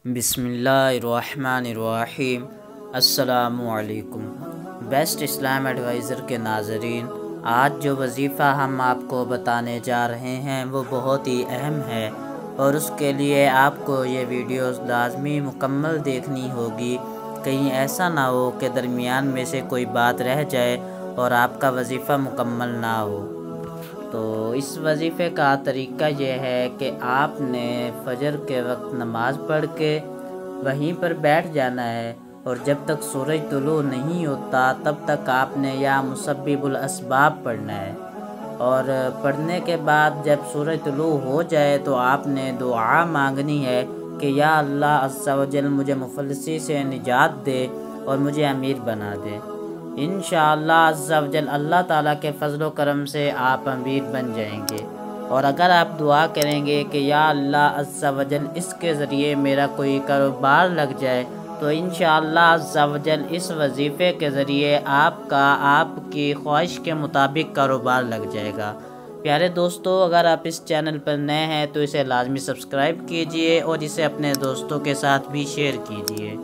बिस्मिल्लाहिर्रहमानिर्रहीम। अस्सलामु अलैकुम। बेस्ट इस्लाम एडवाइज़र के नाज़रीन, आज जो वज़ीफ़ा हम आपको बताने जा रहे हैं वो बहुत ही अहम है और उसके लिए आपको ये वीडियोस लाज़मी मुकम्मल देखनी होगी। कहीं ऐसा ना हो कि दरमियान में से कोई बात रह जाए और आपका वज़ीफ़ा मुकम्मल ना हो। तो इस वज़ीफ़े का तरीका ये है कि आपने फ़जर के वक्त नमाज़ पढ़ के वहीं पर बैठ जाना है और जब तक सूरज तुलू नहीं होता तब तक आपने या मुसब्बिबुल अस्बाब पढ़ना है। और पढ़ने के बाद जब सूरज तुलू हो जाए तो आपने दुआ मांगनी है कि या अल्लाह अज़्ज़ा वजल मुझे मुफलिसी से निजात दे और मुझे अमीर बना दे। इंशाअल्लाह अज़्ज़ा वजल अल्लाह ताला के फ़ज़ल व करम से आप अमीर बन जाएंगे। और अगर आप दुआ करेंगे कि या अल्लाह अज़्ज़ा वजल इसके ज़रिए मेरा कोई कारोबार लग जाए तो इंशाअल्लाह अज़्ज़ा वजल इस वज़ीफ़े के ज़रिए आपकी ख्वाहिश के मुताबिक कारोबार लग जाएगा। प्यारे दोस्तों, अगर आप इस चैनल पर नए हैं तो इसे लाज़मी सब्सक्राइब कीजिए और इसे अपने दोस्तों के साथ भी शेयर कीजिए।